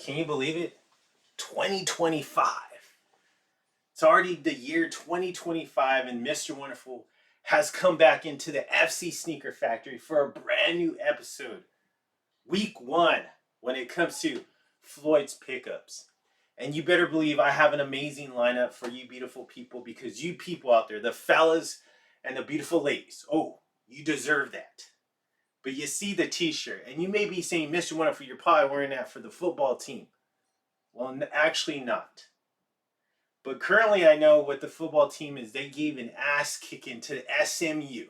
Can you believe it? 2025. It's already the year 2025 and Mr. Wonderful has come back into the FC Sneaker Factory for a brand new episode. Week 1 when it comes to Floyd's pickups. And you better believe I have an amazing lineup for you beautiful people, because you people out there, the fellas and the beautiful ladies, oh, you deserve that. But you see the t-shirt and you may be saying, Mr. Wonderful, you're probably wearing that for the football team. Well, actually not. But currently I know what the football team is. They gave an ass kicking to SMU.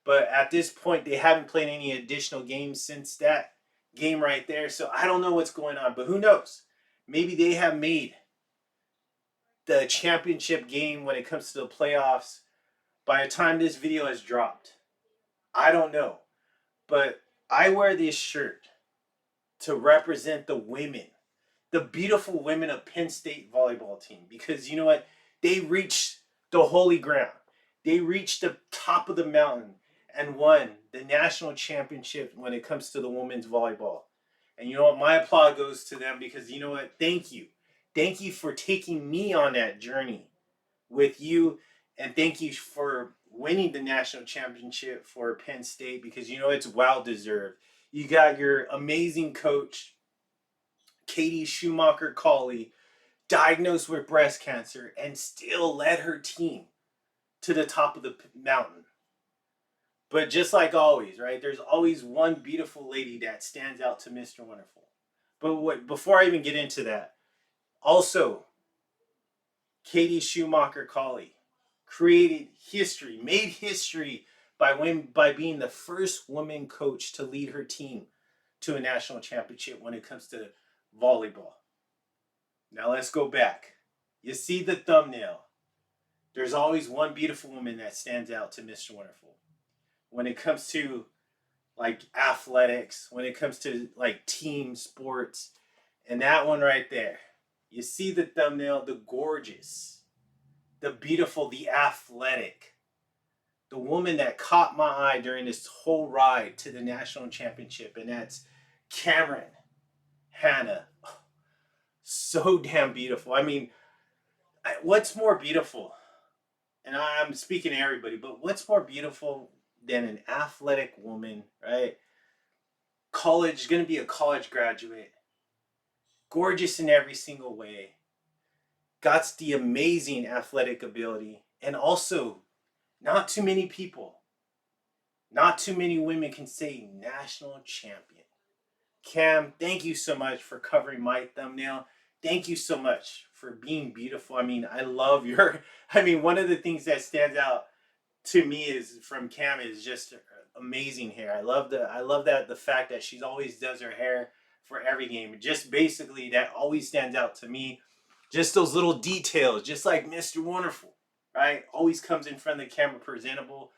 But at this point, they haven't played any additional games since that game right there. So I don't know what's going on, but who knows? Maybe they have made the championship game when it comes to the playoffs by the time this video has dropped. I don't know. But I wear this shirt to represent the women, the beautiful women of Penn State volleyball team. Because you know what? They reached the holy ground. They reached the top of the mountain and won the national championship when it comes to the women's volleyball. And you know what? My applause goes to them, because you know what? Thank you. Thank you for taking me on that journey with you. And thank you for winning the national championship for Penn State, because you know it's well deserved. You got your amazing coach, Katie Schumacher-Cauley, diagnosed with breast cancer and still led her team to the top of the mountain. But just like always, right? There's always one beautiful lady that stands out to Mr. Wonderful. But before I even get into that, also, Katie Schumacher-Cauley created history, made history by being the first woman coach to lead her team to a national championship when it comes to volleyball. Now let's go back. You see the thumbnail. There's always one beautiful woman that stands out to Mr. Wonderful. When it comes to like athletics, when it comes to like team sports, and that one right there. You see the thumbnail, the gorgeous, the beautiful, the athletic, the woman that caught my eye during this whole ride to the national championship, and that's Cameron Hannah. So damn beautiful. I mean, what's more beautiful? And I'm speaking to everybody, but what's more beautiful than an athletic woman, right? College, going to be a college graduate, gorgeous in every single way, got the amazing athletic ability, and also not too many people, not too many women can say national champion. Cam, thank you so much for covering my thumbnail. Thank you so much for being beautiful. I mean, I love your, one of the things that stands out to me is from Cam is just amazing hair. I love that the fact that she always does her hair for every game. Just basically that always stands out to me. Just those little details, just like Mr. Wonderful, right? Always comes in front of the camera presentable.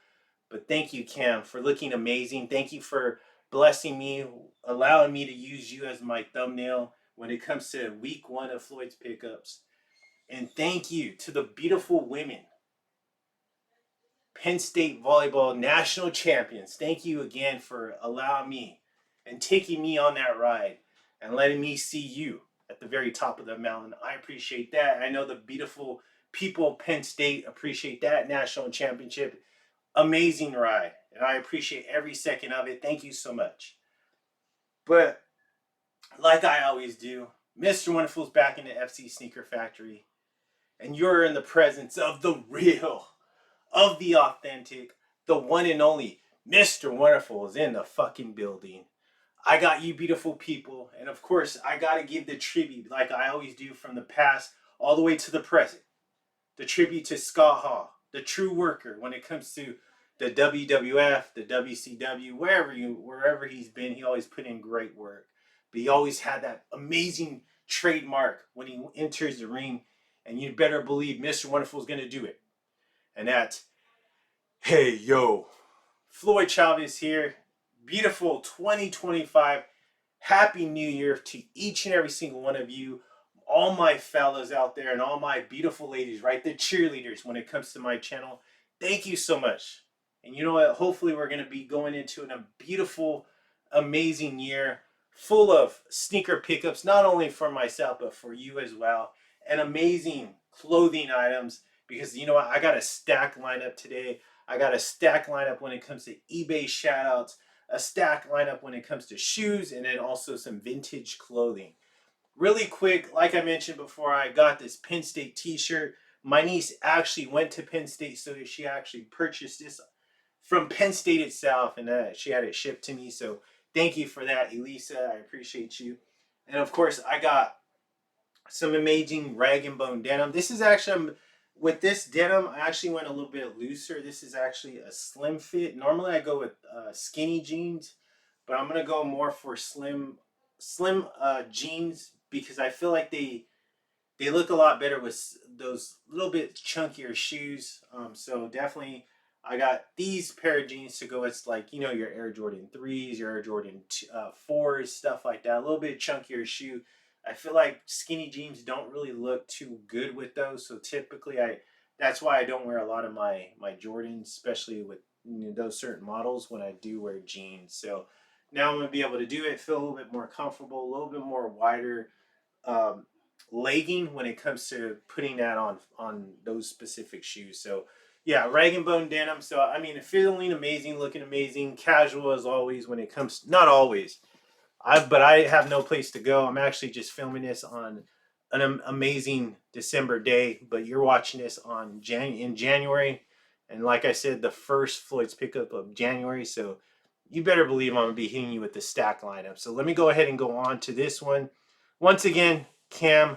But thank you, Cam, for looking amazing. Thank you for blessing me, allowing me to use you as my thumbnail when it comes to week 1 of Floyd's pickups. And thank you to the beautiful women, Penn State volleyball national champions. Thank you again for allowing me and taking me on that ride and letting me see you at the very top of the mountain. I appreciate that. I know the beautiful people of Penn State appreciate that national championship. Amazing ride. And I appreciate every second of it. Thank you so much. But like I always do, Mr. Wonderful's back in the FC Sneaker Factory. And you're in the presence of the real, of the authentic, the one and only Mr. Wonderful is in the fucking building. I got you beautiful people, and of course I gotta give the tribute like I always do from the past all the way to the present. The tribute to Scott Hall, the true worker when it comes to the WWF, the WCW, wherever he's been, he always put in great work. But he always had that amazing trademark when he enters the ring, and you better believe Mr. Wonderful is gonna do it. And that's, hey, yo, Floyd CHAVEZ here. Beautiful 2025. Happy New Year to each and every single one of you. All my fellas out there and all my beautiful ladies, right? The cheerleaders when it comes to my channel. Thank you so much. And you know what? Hopefully we're going to be going into a beautiful, amazing year full of sneaker pickups, not only for myself, but for you as well. And amazing clothing items because you know what? I got a stack lineup today. I got a stack lineup when it comes to eBay shoutouts, a stack lineup when it comes to shoes, and then also some vintage clothing. Really quick, like I mentioned before, I got this Penn State t-shirt. My niece actually went to Penn State, so she actually purchased this from Penn State itself, and she had it shipped to me. So thank you for that, Elisa. I appreciate you. And of course, I got some amazing rag and bone denim. This is actually, with this denim, I actually went a little bit looser. This is actually a slim fit. Normally I go with skinny jeans, but I'm gonna go more for slim jeans because I feel like they look a lot better with those little bit chunkier shoes. So definitely, I got these pair of jeans to go. It's like, you know, your Air Jordan 3s, your Air Jordan 4s, stuff like that. A little bit chunkier shoe. I feel like skinny jeans don't really look too good with those. So typically, that's why I don't wear a lot of my Jordans, especially with, you know, those certain models when I do wear jeans. So now I'm gonna be able to do it, feel a little bit more comfortable, a little bit more wider. Um, Legging when it comes to putting that on those specific shoes. So yeah, rag and bone denim. So I mean, feeling amazing, looking amazing, casual as always when it comes. Not always. But I have no place to go. I'm actually just filming this on an amazing December day. But you're watching this on in January, and like I said, the first Floyd's pickup of January. So you better believe I'm gonna be hitting you with the stack lineup. So let me go ahead and go on to this one. Once again, Cam,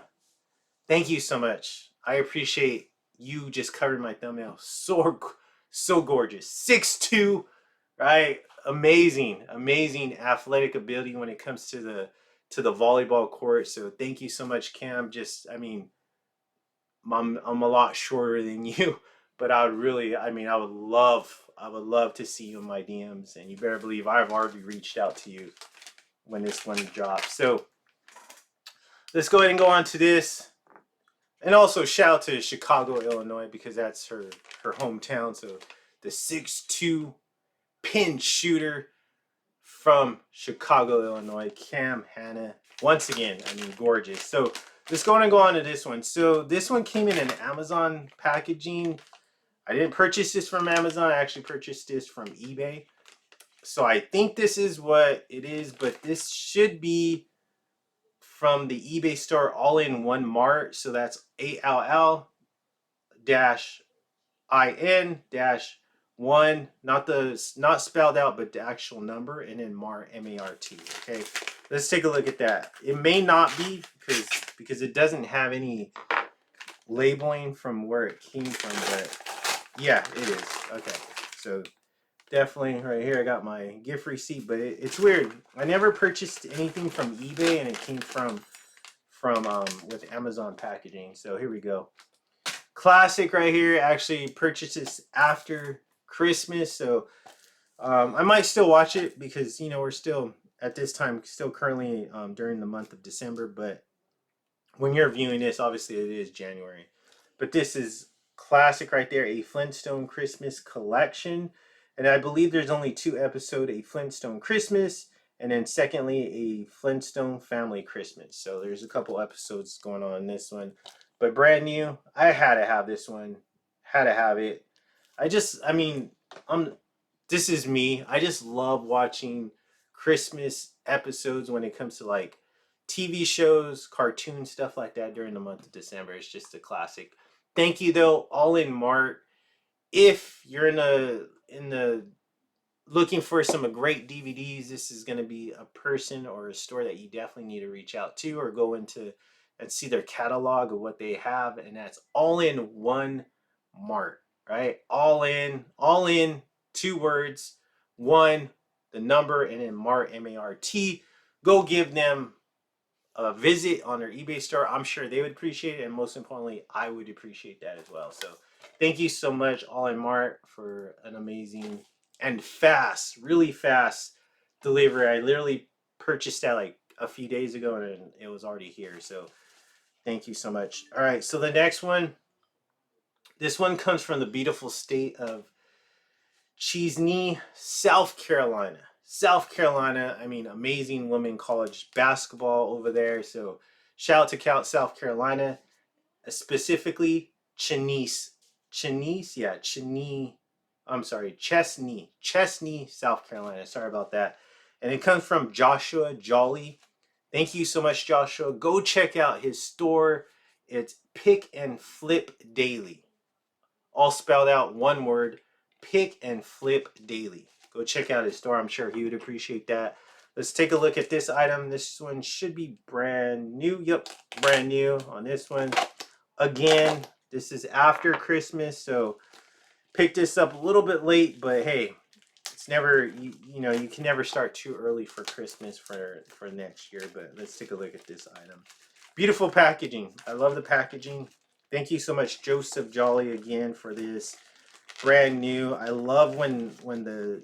thank you so much. I appreciate you just covering my thumbnail. So gorgeous. 6'2", right? Amazing athletic ability when it comes to the volleyball court. So thank you so much, Cam. Just, I mean, I'm a lot shorter than you, but I would really, I mean, I would love to see you in my DMs, and you better believe I've already reached out to you when this one drops. So let's go ahead and go on to this. And also shout out to Chicago, Illinois, because that's her hometown. So the 6'2" pin shooter from Chicago, Illinois, Cam Hanna. Once again, I mean, gorgeous. So let's go on to this one. So this one came in an Amazon packaging. I didn't purchase this from Amazon. I actually purchased this from eBay. So I think this is what it is, but this should be from the eBay store all in one mart. So that's ALL-IN-1, not spelled out, but the actual number, and then Mart, M-A-R-T. Okay, let's take a look at that. It may not be because it doesn't have any labeling from where it came from, but yeah, it is. Okay, so definitely right here I got my gift receipt, but it's weird. I never purchased anything from eBay, and it came from with Amazon packaging. So here we go. Classic right here. Actually purchased this after Christmas, so I might still watch it because, you know, we're still at this time still currently during the month of December, but when you're viewing this, obviously it is January. But this is classic right there, a Flintstone Christmas collection. And I believe there's only 2 episodes, a Flintstone Christmas, and then secondly, a Flintstone Family Christmas. So there's a couple episodes going on in this one. But brand new, I had to have this one. Had to have it. I mean, this is me. I just love watching Christmas episodes when it comes to like TV shows, cartoons, stuff like that during the month of December. It's just a classic. Thank you though, all in Mart. If you're in the looking for some great DVDs, this is going to be a person or a store that you definitely need to reach out to or go into and see their catalog of what they have, and that's all in one Mart, right? All in, 2 words, one, the number, and then Mart, M-A-R-T. Go give them a visit on their eBay store. I'm sure they would appreciate it, and most importantly, I would appreciate that as well. So thank you so much, All in Mart, for an amazing and fast, really fast delivery. I literally purchased that like a few days ago, and it was already here. So thank you so much. All right, so the next one, this one comes from the beautiful state of Csneakerfactory, South Carolina. South Carolina. I mean, amazing women college basketball over there. So shout out to South Carolina, specifically Chesney, South Carolina. Sorry about that. And it comes from Joshua Jolly. Thank you so much, Joshua. Go check out his store. It's Pick and Flip Daily. All spelled out, one word, Pick and Flip Daily. Go check out his store. I'm sure he would appreciate that. Let's take a look at this item. This one should be brand new. Yep, brand new on this one. Again, this is after Christmas, so picked this up a little bit late, but hey, it's never, you know, you can never start too early for Christmas for next year. But let's take a look at this item. Beautiful packaging. I love the packaging. Thank you so much, Joseph Jolly, again for this. Brand new. I love when the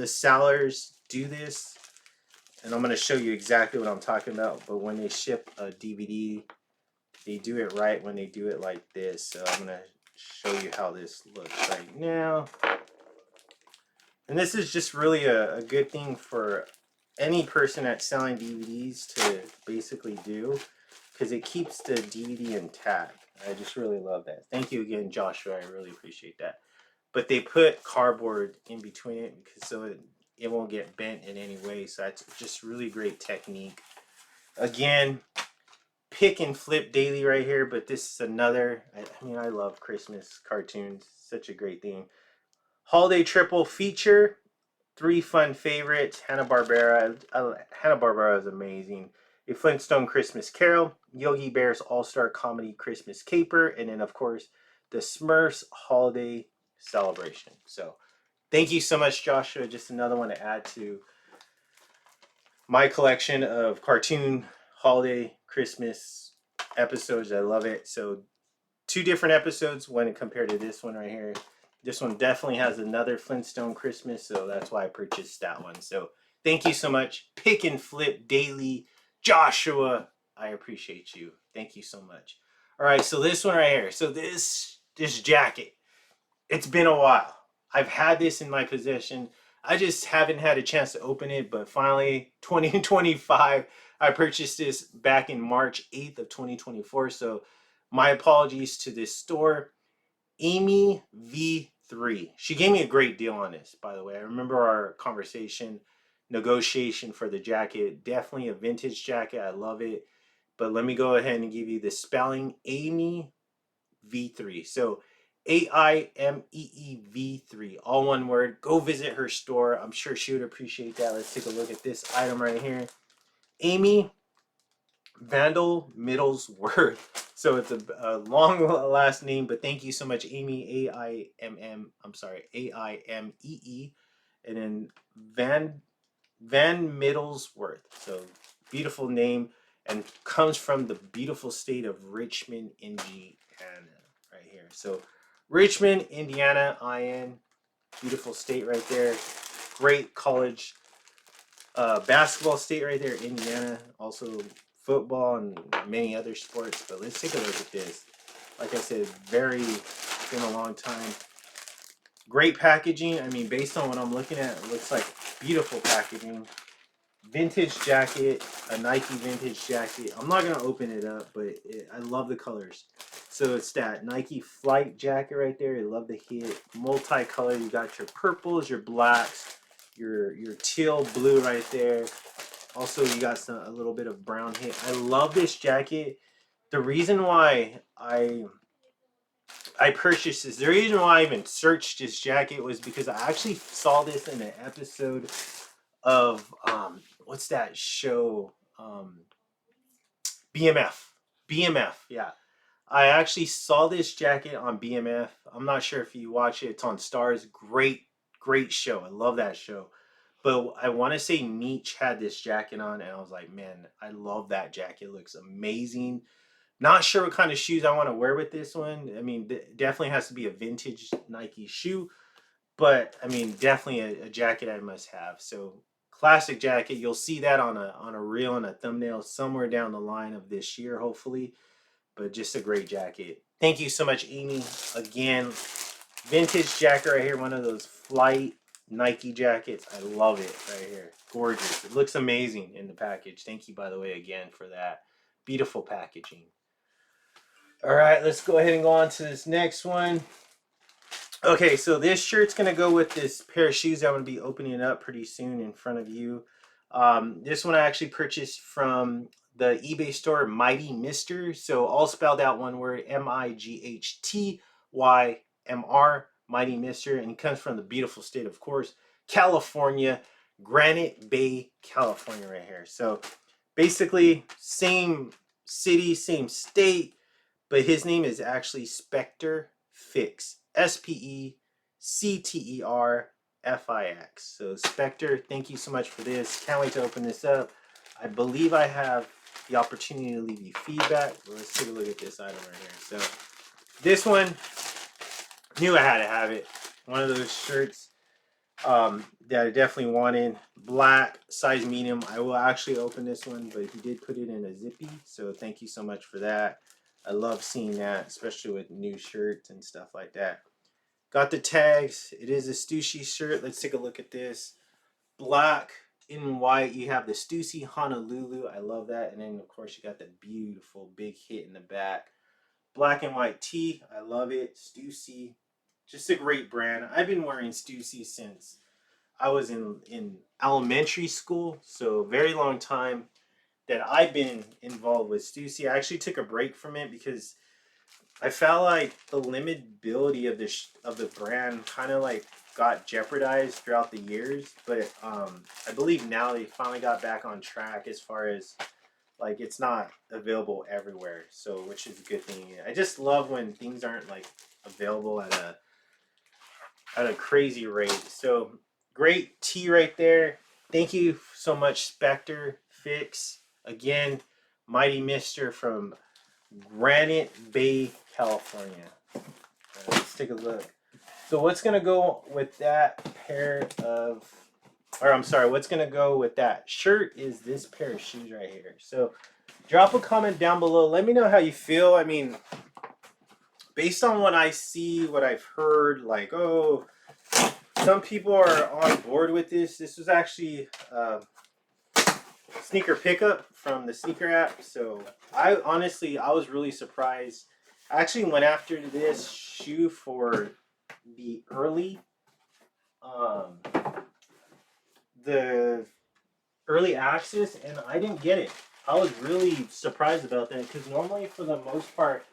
sellers do this, and I'm going to show you exactly what I'm talking about. But when they ship a DVD, they do it right when they do it like this. So I'm going to show you how this looks right now. And this is just really a good thing for any person that's selling DVDs to basically do, because it keeps the DVD intact. I just really love that. Thank you again, Joshua. I really appreciate that. But they put cardboard in between it because so it won't get bent in any way. So that's just really great technique. Again, Pick and Flip Daily right here. But this is another, I mean, I love Christmas cartoons. Such a great thing. Holiday triple feature. 3 fun favorites. Hanna-Barbera. Hanna-Barbera is amazing. A Flintstone Christmas Carol, Yogi Bear's All-Star Comedy Christmas Caper, and then, of course, the Smurfs Holiday Celebration. So, thank you so much, Joshua. Just another one to add to my collection of cartoon holiday Christmas episodes. I love it. So, 2 different episodes when compared to this one right here. This one definitely has another Flintstone Christmas, so that's why I purchased that one. So, thank you so much. Pick and Flip Daily. Joshua, I appreciate you. Thank you so much. All right, so this one right here. So this jacket, it's been a while. I've had this in my possession. I just haven't had a chance to open it, but finally, 2025, I purchased this back in March 8th of 2024. So my apologies to this store. Amy V3. She gave me a great deal on this, by the way. I remember our conversation, negotiation for the jacket. Definitely a vintage jacket. I love it. But let me go ahead and give you the spelling. Amy V3. So AIMEE V3. All one word. Go visit her store. I'm sure she would appreciate that. Let's take a look at this item right here. Amy Vandal Middlesworth. So it's a long last name, but thank you so much, Amy. AIME. And then Van Middlesworth. So beautiful name, and comes from the beautiful state of Richmond, Indiana, right here. So Richmond, Indiana, IN. Beautiful state right there. Great college basketball state right there, Indiana. Also football and many other sports. But let's take a look at this. Like I said, it's been a long time. Great packaging. I mean, based on what I'm looking at, it looks like beautiful packaging. Vintage jacket, a Nike vintage jacket. I'm not going to open it up, but I love the colors. So it's that Nike flight jacket right there. I love the hit. Multicolor. You got your purples, your blacks, your teal blue right there. Also, you got a little bit of brown hit. I love this jacket. The reason why I purchased this, the reason why I even searched this jacket was because I actually saw this in an episode of what's that show? BMF, yeah. I actually saw this jacket on BMF. I'm not sure if you watch it. It's on Stars. Great show. I love that show. But I want to say Meech had this jacket on, and I was like, man, I love that jacket. It looks amazing. Not sure what kind of shoes I want to wear with this one. I mean, definitely has to be a vintage Nike shoe. But, I mean, definitely a jacket I must have. So, classic jacket. You'll see that on a reel and a thumbnail somewhere down the line of this year, hopefully. But just a great jacket. Thank you so much, Amy. Again, vintage jacket right here. One of those flight Nike jackets. I love it right here. Gorgeous. It looks amazing in the package. Thank you, by the way, again for that. Beautiful packaging. All right, let's go ahead and go on to this next one. Okay, so this shirt's going to go with this pair of shoes I'm going to be opening up pretty soon in front of you. This one I actually purchased from the eBay store Mighty Mister. So all spelled out one word, MIGHTYMR, Mighty Mister. And it comes from the beautiful state, of course, California, Granite Bay, California right here. So basically same city, same state, but his name is actually Spectre Fix. SPECTERFIX. So Spectre, thank you so much for this. Can't wait to open this up. I believe I have the opportunity to leave you feedback. Well, let's take a look at this item right here. So this one, knew I had to have it. One of those shirts that I definitely wanted. Black, size medium. I will actually open this one, but he did put it in a zippy. So thank you so much for that. I love seeing that, especially with new shirts and stuff like that. Got the tags. It is a Stussy shirt. Let's take a look at this. Black and white. You have the Stussy Honolulu. I love that. And then, of course, you got the beautiful big hit in the back. Black and white tee. I love it. Stussy. Just a great brand. I've been wearing Stussy since I was in elementary school. So very long time that I've been involved with Stussy. I actually took a break from it because I felt like the limitability of the brand kind of like got jeopardized throughout the years. But I believe now they finally got back on track as far as like it's not available everywhere. So which is a good thing. I just love when things aren't like available at a crazy rate. So great tee right there. Thank you so much, Spectre Fix. Again, Mighty Mister from Granite Bay, California. Let's take a look. So what's going to go with that pair of, or I'm sorry, what's going to go with that shirt is this pair of shoes right here. So drop a comment down below. Let me know how you feel. I mean, based on what I see, what I've heard, like, oh, some people are on board with this. This was actually sneaker pickup from the sneaker app. So I was really surprised. I actually went after this shoe for the early access, and I didn't get it. I was really surprised about that because normally for the most part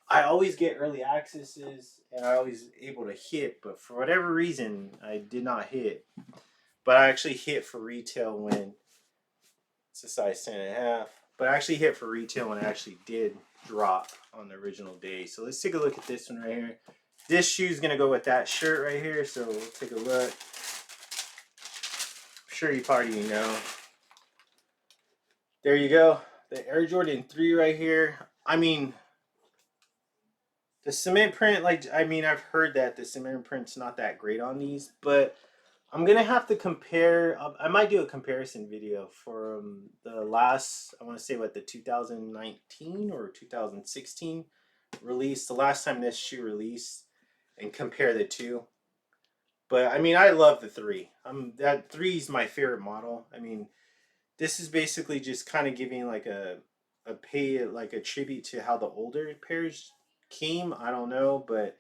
I always get early accesses and I always able to hit, but for whatever reason I did not hit. But I actually hit for retail when it's a size 10.5. But I actually hit for retail when I actually did drop on the original day. So let's take a look at this one right here. This shoe is going to go with that shirt right here. So we'll take a look. I'm sure you probably know. There you go. The Air Jordan 3 right here. I mean, the cement print, like, I mean, I've heard that the cement print's not that great on these, but I'm going to have to compare. I might do a comparison video from the last, I want to say what, the 2019 or 2016 release, the last time this shoe released, and compare the two. But I mean, I love the 3. That 3 is my favorite model. I mean, this is basically just kind of giving like a tribute to how the older pairs came. I don't know, but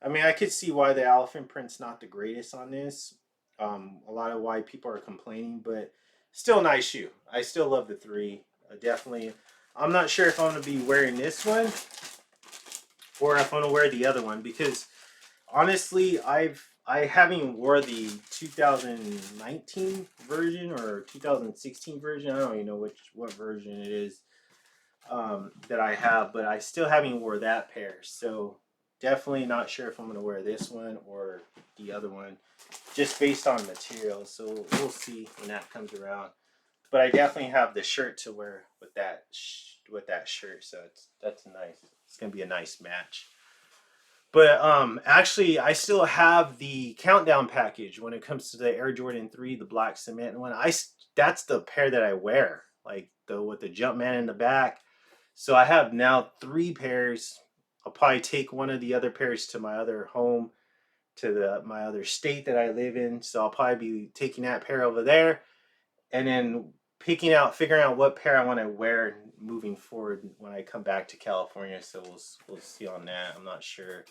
I mean, I could see why the elephant print's not the greatest on this. A lot of why people are complaining, but still a nice shoe. I still love the 3. Definitely. I'm not sure if I'm going to be wearing this one or if I'm going to wear the other one because honestly, I haven't wore the 2019 version or 2016 version. I don't even know what version it is that I have, but I still haven't wore that pair. So definitely not sure if I'm going to wear this one or the other one, just based on material. So we'll see when that comes around. But I definitely have the shirt to wear with that shirt. So that's nice. It's going to be a nice match. But actually, I still have the countdown package when it comes to the Air Jordan 3, the black cement one. That's the pair that I wear, like with the Jumpman in the back. So I have now 3 pairs. I'll probably take one of the other pairs to my other home to my other state that I live in. So I'll probably be taking that pair over there, and then figuring out what pair I want to wear moving forward when I come back to California. So we'll see on that. I'm not sure.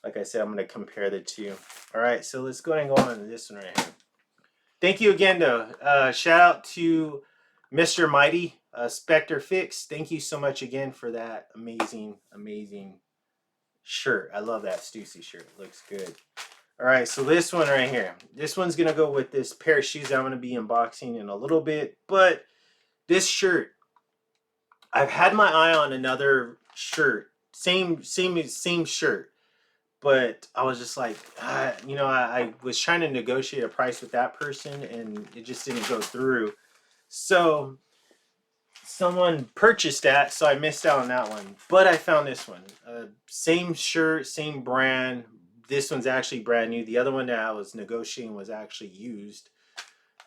Like I said, I'm going to compare the two. All right, so let's go ahead and go on to this one right here. Thank you again, though. Shout out to Mr. Mighty, Spectre Fix. Thank you so much again for that amazing, amazing shirt. I love that Stussy shirt. It looks good. All right, so this one right here. This one's going to go with this pair of shoes I'm going to be unboxing in a little bit. But this shirt, I've had my eye on another shirt. Same shirt. But I was just like, you know, I was trying to negotiate a price with that person, and it just didn't go through. So someone purchased that, so I missed out on that one. But I found this one. Same shirt, same brand. This one's actually brand new. The other one that I was negotiating was actually used.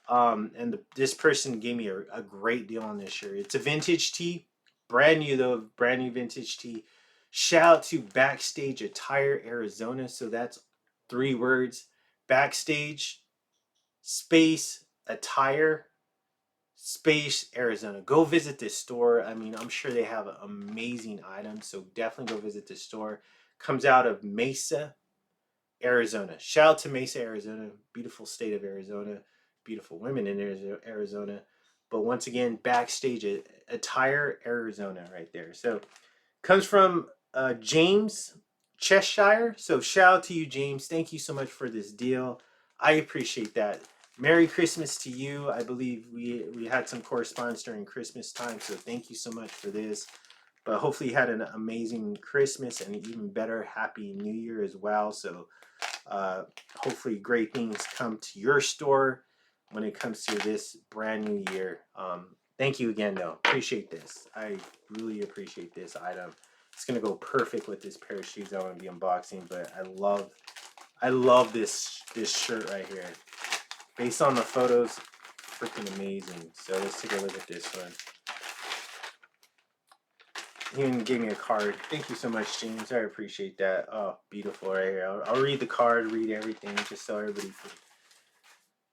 And this person gave me a great deal on this shirt. It's a vintage tee. Brand new, though. Brand new vintage tee. Shout out to Backstage Attire Arizona. So that's 3 words. Backstage, space, attire, space, Arizona. Go visit this store. I mean, I'm sure they have amazing items. So definitely go visit this store. Comes out of Mesa, Arizona. Shout out to Mesa, Arizona. Beautiful state of Arizona. Beautiful women in Arizona. But once again, Backstage Attire Arizona right there. So comes from James Cheshire. So shout out to you, James. Thank you so much for this deal. I appreciate that. Merry Christmas to you. I believe we had some correspondence during Christmas time. So thank you so much for this. But hopefully you had an amazing Christmas and an even better Happy New Year as well. So hopefully great things come to your store when it comes to this brand new year. Thank you again, though. Appreciate this. I really appreciate this item. It's gonna go perfect with this pair of shoes I want to be unboxing. But I love this shirt right here. Based on the photos, freaking amazing. So let's take a look at this one. He even gave me a card. Thank you so much, James. I appreciate that. Oh, beautiful right here. I'll read the card, read everything, just so everybody can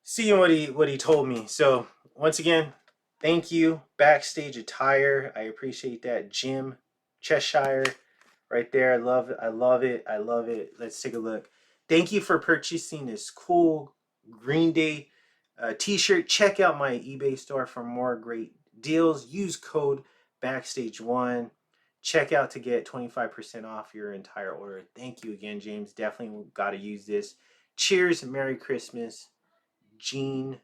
see what he told me. So once again, thank you, Backstage Attire. I appreciate that, Jim Cheshire, right there. I love it. I love it. I love it. Let's take a look. Thank you for purchasing this cool Green Day t-shirt. Check out my eBay store for more great deals. Use code Backstage1. Check out to get 25% off your entire order. Thank you again, James. Definitely got to use this. Cheers. Merry Christmas. Jim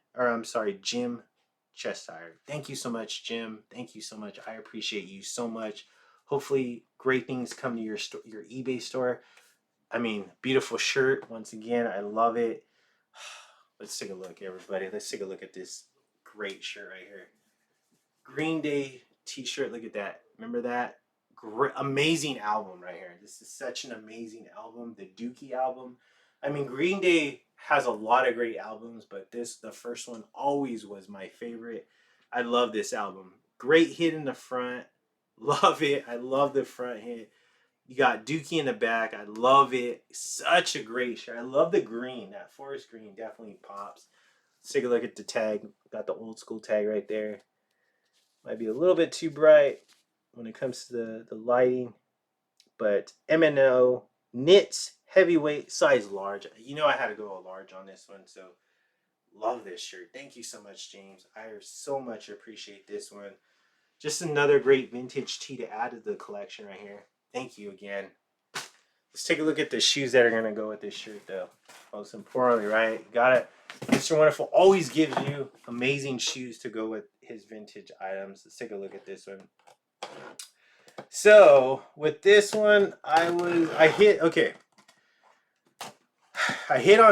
Cheshire. Thank you so much, Jim. Thank you so much. I appreciate you so much. Hopefully, great things come to your eBay store. I mean, beautiful shirt. Once again, I love it. Let's take a look, everybody. Let's take a look at this great shirt right here. Green Day t-shirt. Look at that. Remember that? Great, amazing album right here. This is such an amazing album. The Dookie album. I mean, Green Day has a lot of great albums, but the first one, always was my favorite. I love this album. Great hit in the front. Love it. I love the front hit. You got Dookie in the back. I love it. Such a great shirt. I love the green. That forest green definitely pops. Let's take a look at the tag. Got the old school tag right there. Might be a little bit too bright when it comes to the lighting. But M&O Knits Heavyweight size large. You know I had to go a large on this one. So love this shirt. Thank you so much, James. I so much appreciate this one. Just another great vintage tee to add to the collection right here. Thank you again. Let's take a look at the shoes that are going to go with this shirt, though. Most importantly, right? You got it. Mr. Wonderful always gives you amazing shoes to go with his vintage items. Let's take a look at this one. So, with this one, I hit on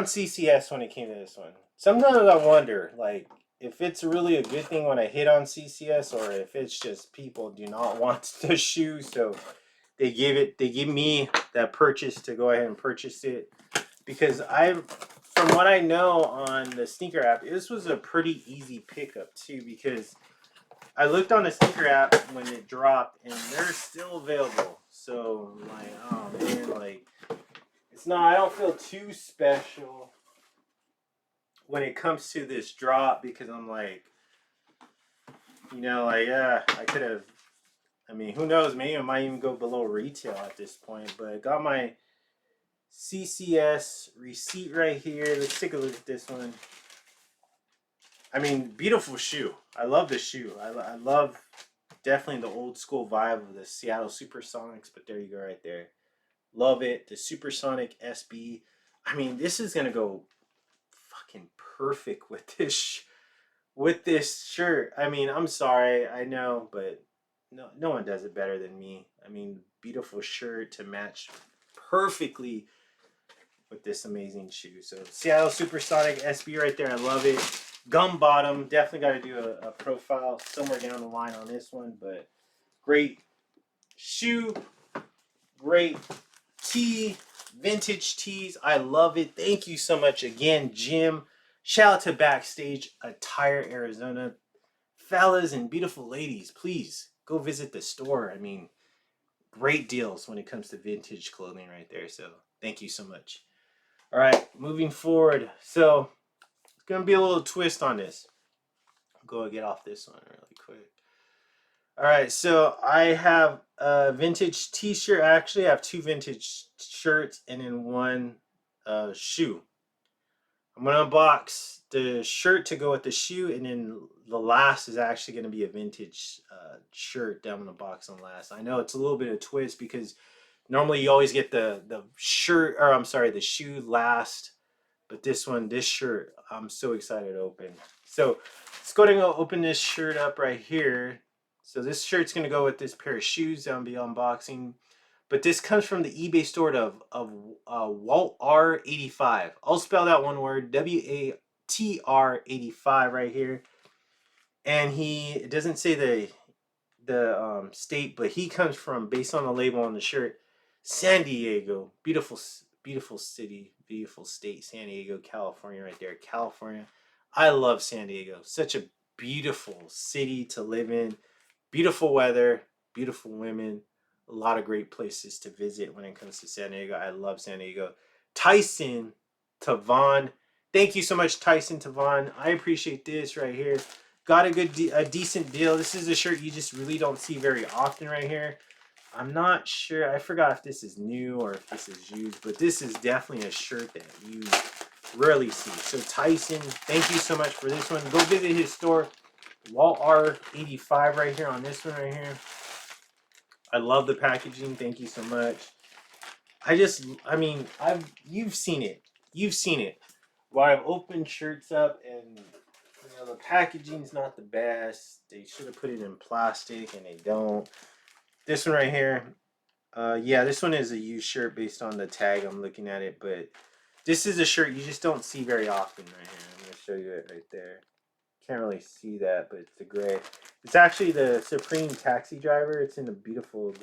CCS when it came to this one. Sometimes I wonder, like, if it's really a good thing when I hit on CCS or if it's just people do not want the shoe, so they give me that purchase to go ahead and purchase it. Because from what I know on the sneaker app, this was a pretty easy pickup too, because I looked on the sneaker app when it dropped and they're still available. So like, oh man, like it's not, I don't feel too special when it comes to this drop, because I'm like, you know, like, yeah, I could have, I mean, who knows, maybe I might even go below retail at this point, but I got my CCS receipt right here. Let's take a look at this one. I mean, beautiful shoe. I love the shoe. I love definitely the old school vibe of the Seattle Supersonics, but there you go right there. Love it. The Supersonic SB. I mean, this is going to go fucking perfect with this shirt. I mean, I'm sorry, I know, but no one does it better than me. I mean, beautiful shirt to match perfectly with this amazing shoe. So Seattle Supersonic SB right there. I love it. Gum bottom. Definitely got to do a profile somewhere down the line on this one, but great shoe, great tee, vintage tees. I love it. Thank you so much again, Jim. Shout out to Backstage Attire Arizona. Fellas and beautiful ladies, please go visit the store. I mean, great deals when it comes to vintage clothing right there. So thank you so much. All right, moving forward. So it's going to be a little twist on this. I'll go and get off this one really quick. All right, so I have a vintage t-shirt. I actually have two vintage shirts and then one shoe. I'm going to unbox the shirt to go with the shoe, and then the last is actually going to be a vintage shirt that I'm going to box on last. I know it's a little bit of a twist because normally you always get the shirt, or I'm sorry, the shoe last. But this shirt, I'm so excited to open. So let's go ahead and open this shirt up right here. So this shirt's going to go with this pair of shoes that I'll be unboxing. But this comes from the eBay store of Walt R85. I'll spell that one word, WATR 85 right here. And it doesn't say the state, but he comes from, based on the label on the shirt, San Diego. Beautiful city, beautiful state, San Diego, California right there. California. I love San Diego. Such a beautiful city to live in. Beautiful weather, beautiful women, a lot of great places to visit when it comes to San Diego. I love San Diego. Tyson Tavon. Thank you so much, Tyson Tavon. I appreciate this right here. Got a decent deal. This is a shirt you just really don't see very often right here. I'm not sure. I forgot if this is new or if this is used, but this is definitely a shirt that you rarely see. So Tyson, thank you so much for this one. Go visit his store. Walt R85 right here on this one right here. I love the packaging. Thank you so much. You've seen it. You've seen it. Where I've opened shirts up and the packaging's not the best. They should have put it in plastic and they don't. This one right here. Yeah, this one is a used shirt based on the tag. I'm looking at it, but this is a shirt you just don't see very often right here. I'm going to show you it right there. Can't really see that, but it's the gray. It's actually the Supreme Taxi Driver. It's in a beautiful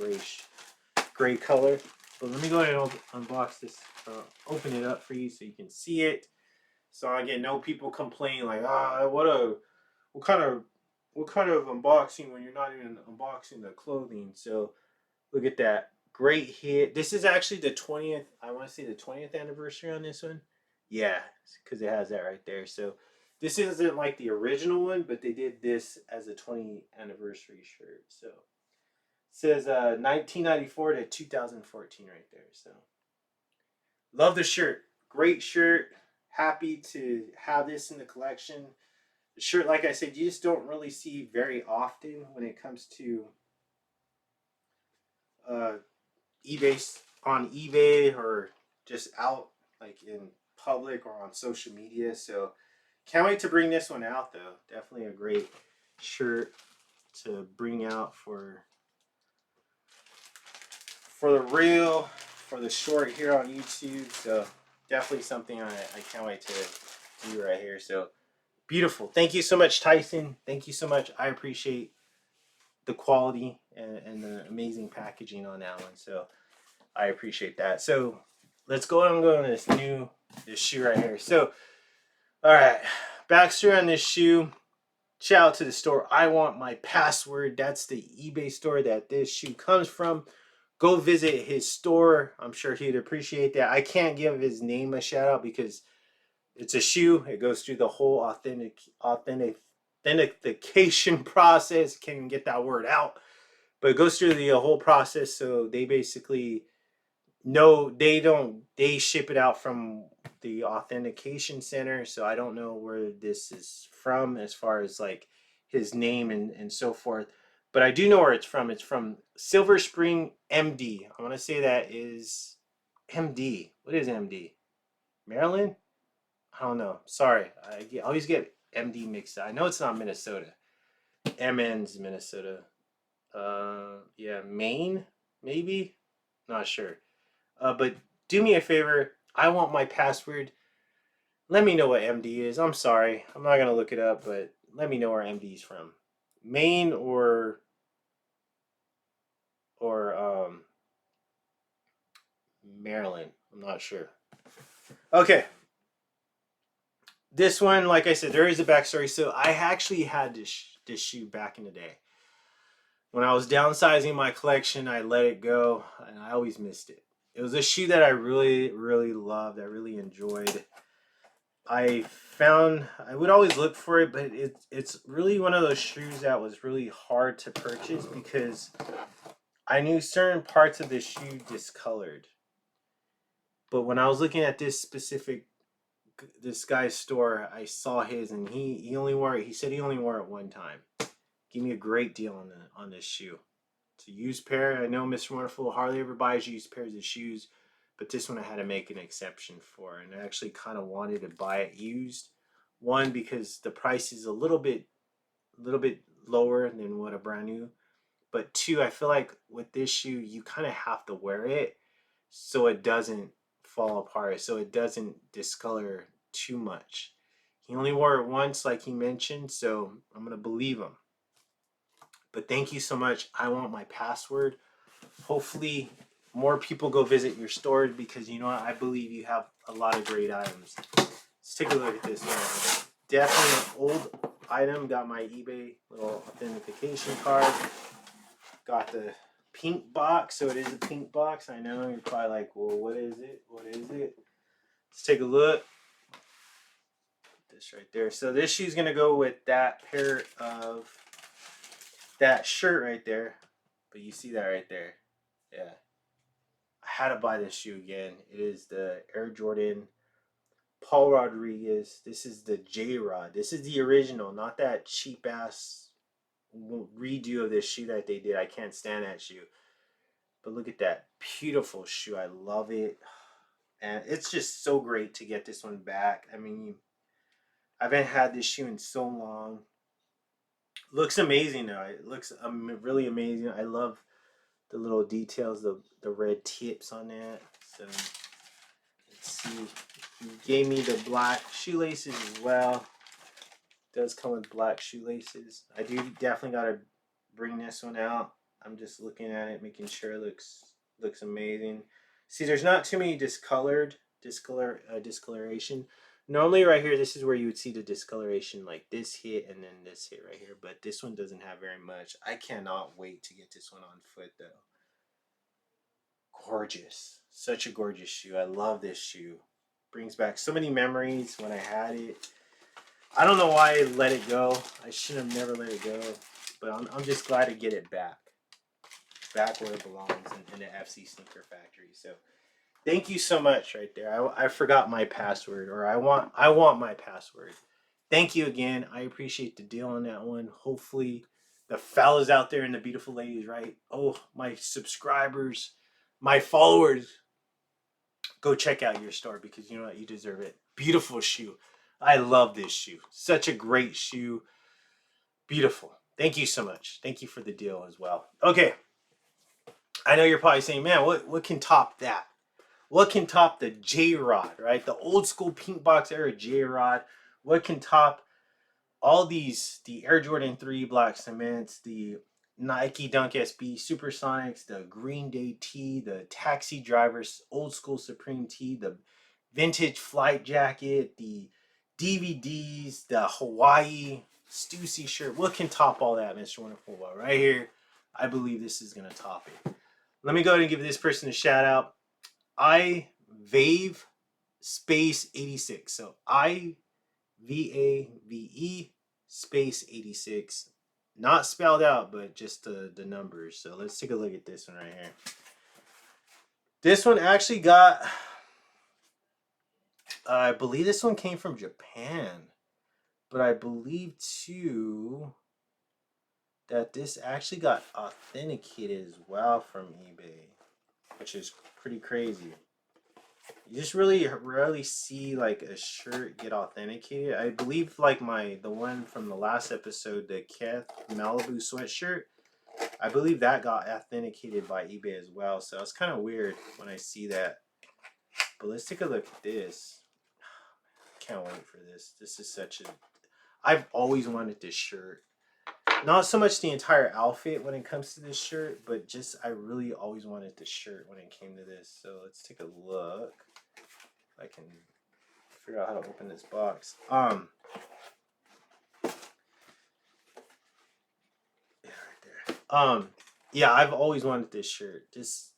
gray color. But let me go ahead and unbox this, open it up for you so you can see it. So again, no people complain like, what kind of unboxing when you're not even unboxing the clothing. So look at that, great hit. This is actually the 20th. I want to say the 20th anniversary on this one. Yeah, because it has that right there. So this isn't like the original one, but they did this as a 20th anniversary shirt. So it says 1994 to 2014 right there. So love the shirt. Great shirt. Happy to have this in the collection. The shirt, like I said, you just don't really see very often when it comes to on eBay or just out like in public or on social media. So can't wait to bring this one out though. Definitely a great shirt to bring out for the reel, for the short here on YouTube. So definitely something I can't wait to do right here. So beautiful. Thank you so much, Tyson. Thank you so much. I appreciate the quality and the amazing packaging on that one. So I appreciate that. So let's go on this shoe right here. So all right, backstory on this shoe. Shout out to the store. I Want My Password. That's the eBay store that this shoe comes from. Go visit his store. I'm sure he'd appreciate that. I can't give his name a shout out because it's a shoe. It goes through the whole authentication process. Can't even get that word out. But it goes through the whole process. So they basically no, they ship it out from the authentication center. So I don't know where this is from as far as like his name and so forth. But I do know where it's from. It's from Silver Spring, MD. I want to say that is MD. What is MD? Maryland? I don't know. Sorry. I always get MD mixed up. I know it's not Minnesota. MN's Minnesota. Yeah, Maine, maybe? Not sure. But do me a favor. I want my password. Let me know what MD is. I'm sorry. I'm not going to look it up, but let me know where MD is from. Maine or Maryland. I'm not sure. Okay. This one, like I said, there is a backstory. So I actually had this shoe back in the day. When I was downsizing my collection, I let it go, and I always missed it. It was a shoe that I really, really loved. I really enjoyed. I would always look for it, but it's really one of those shoes that was really hard to purchase because I knew certain parts of the shoe discolored. But when I was looking at this guy's store, I saw his, and he only wore it. He said he only wore it one time. Give me a great deal on this shoe. It's a used pair. I know Mr. Wonderful hardly ever buys used pairs of shoes, but this one I had to make an exception for, and I actually kind of wanted to buy it used. One, because the price is a little bit lower than what a brand new. But two, I feel like with this shoe, you kind of have to wear it so it doesn't fall apart, so it doesn't discolor too much. He only wore it once, like he mentioned, so I'm gonna believe him. But thank you so much. I want my password. Hopefully, more people go visit your store because you know what? I believe you have a lot of great items. Let's take a look at this one. Definitely an old item. Got my eBay little authentication card. Got the pink box. So it is a pink box. I know you're probably like, well, what is it? What is it? Let's take a look. Put this right there. So this shoe's going to go with that pair of that shirt right there. But you see that right there. Yeah. I had to buy this shoe again. It is the Air Jordan Paul Rodriguez. This is the jrod. This is the original, not that cheap ass redo of this shoe that they did. I can't stand that shoe. But look at that beautiful shoe. I love it. And it's just so great to get this one back. I mean, I haven't had this shoe in so long. Looks amazing though. It looks really amazing. I love the little details, the red tips on that. So let's see. He gave me the black shoelaces as well. It does come with black shoelaces. I do definitely gotta bring this one out. I'm just looking at it, making sure it looks amazing. See, there's not too many discoloration. Normally right here, this is where you would see the discoloration, like this hit and then this hit right here. But this one doesn't have very much. I cannot wait to get this one on foot though. Gorgeous. Such a gorgeous shoe. I love this shoe. Brings back so many memories when I had it. I don't know why I let it go. I should have never let it go. But I'm just glad to get it back. Back where it belongs in the FC Sneaker Factory. So thank you so much right there. I forgot my password, or I want my password. Thank you again. I appreciate the deal on that one. Hopefully the fellas out there and the beautiful ladies, right? Oh, my subscribers, my followers, go check out your store because you know what? You deserve it. Beautiful shoe. I love this shoe. Such a great shoe. Beautiful. Thank you so much. Thank you for the deal as well. Okay. I know you're probably saying, man, what can top that? What can top the jrod, right? The old school pink box era jrod. What can top all these, the Air Jordan 3 black cements, the Nike Dunk SB Supersonics, the Green Day tee, the Taxi Drivers Old School Supreme tee, the vintage flight jacket, the DVDs, the Hawaii Stussy shirt. What can top all that, Mr. Wonderful? Well, right here, I believe this is going to top it. Let me go ahead and give this person a shout out. IVAVE space 86. So IVAVE space 86. Not spelled out, but just the numbers. So let's take a look at this one right here. This one actually got, I believe this one came from Japan. But I believe too that this actually got authenticated as well from eBay, which is pretty crazy. You just really rarely see like a shirt get authenticated. I believe like the one from the last episode, the Keth Malibu sweatshirt, I believe that got authenticated by eBay as well. So it's kind of weird when I see that. But let's take a look at this. Can't wait for this. This is such a... I've always wanted this shirt. Not so much the entire outfit when it comes to this shirt, but just I really always wanted this shirt when it came to this. So let's take a look. If I can figure out how to open this box. Yeah, right there. Yeah, I've always wanted this shirt. This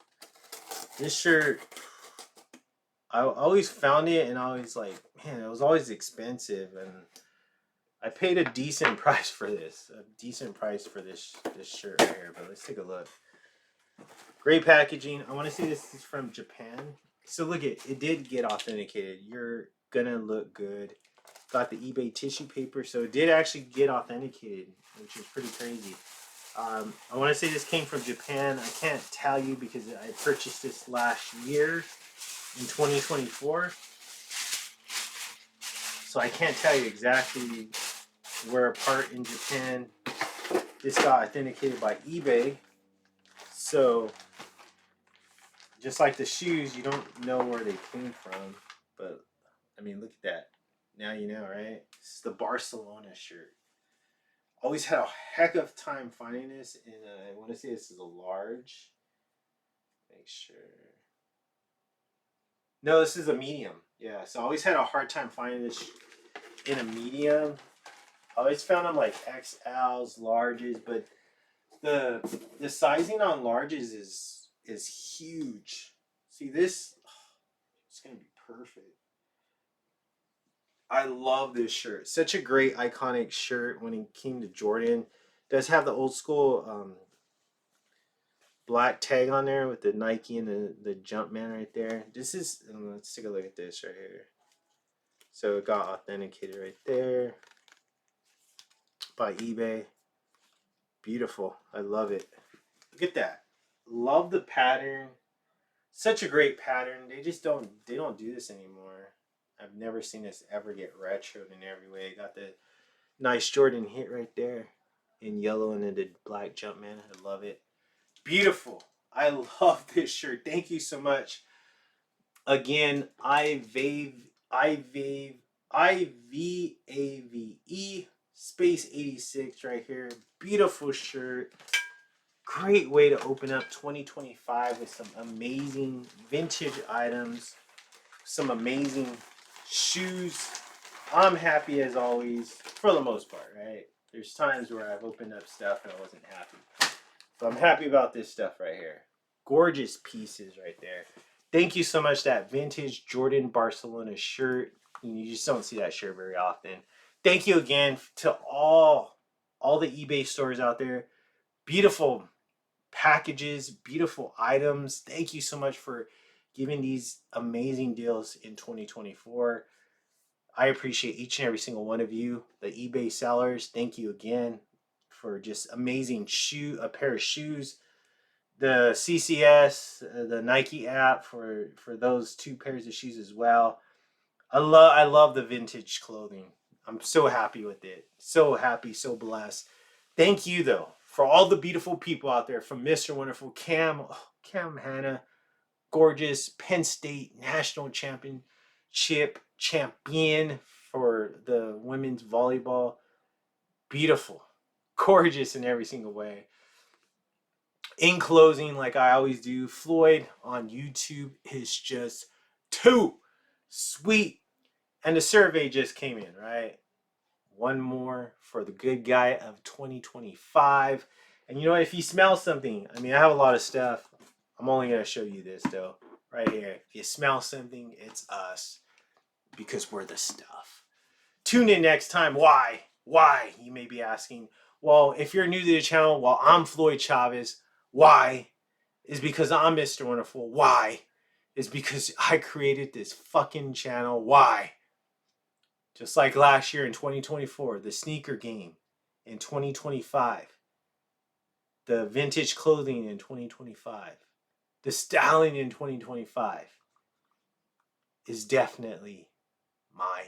shirt, I always found it and I was like, man, it was always expensive, and I paid a decent price for this. A decent price for this shirt right here. But let's take a look. Great packaging. I want to say this is from Japan. So look, it did get authenticated. You're gonna look good. Got the eBay tissue paper, so it did actually get authenticated, which is pretty crazy. I want to say this came from Japan. I can't tell you because I purchased this last year in 2024. So I can't tell you exactly where part in Japan this got authenticated by eBay. So just like the shoes, you don't know where they came from. But I mean, look at that. Now you know, right? This is the Barcelona shirt. Always had a heck of time finding this, and I want to say this is a large. Make sure. No, this is a medium. Yeah, so I always had a hard time finding this in a medium. I always found them like XLs, larges, but the sizing on larges is huge. See this? It's gonna be perfect. I love this shirt. Such a great iconic shirt when it came to Jordan. It does have the old school black tag on there with the Nike and the Jumpman right there. This is, let's take a look at this right here. So it got authenticated right there by eBay. Beautiful. I love it. Look at that. Love the pattern. Such a great pattern. They don't do this anymore. I've never seen this ever get retroed in every way. Got the nice Jordan hit right there in yellow and then the black Jumpman. I love it. Beautiful. I love this shirt. Thank you so much. Again, IVAVE space 86 right here. Beautiful shirt. Great way to open up 2025 with some amazing vintage items, some amazing shoes. I'm happy as always, for the most part, right? There's times where I've opened up stuff and I wasn't happy. But I'm happy about this stuff right here. Gorgeous pieces right there. Thank you so much. That vintage Jordan Barcelona shirt. You just don't see that shirt very often. Thank you again to all the eBay stores out there. Beautiful packages, beautiful items. Thank you so much for giving these amazing deals in 2024. I appreciate each and every single one of you, the eBay sellers. Thank you again for just amazing a pair of shoes. The CCS, the Nike app for those two pairs of shoes as well. I love the vintage clothing. I'm so happy with it. So happy, so blessed. Thank you though for all the beautiful people out there, from Mr. Wonderful, Cam Hanna, gorgeous Penn State national championship champion for the women's volleyball. Beautiful, gorgeous in every single way. In closing, like I always do, Floyd on YouTube is just too sweet. And the survey just came in, right? One more for the good guy of 2025. And you know, if you smell something, I mean, I have a lot of stuff. I'm only going to show you this, though. Right here. If you smell something, it's us. Because we're the stuff. Tune in next time. Why? Why? You may be asking. Well, if you're new to the channel, well, I'm Floyd Chavez. Why? Is because I'm Mr. Wonderful. Why? Is because I created this fucking channel. Why? Just like last year in 2024, the sneaker game in 2025, the vintage clothing in 2025, the styling in 2025 is definitely my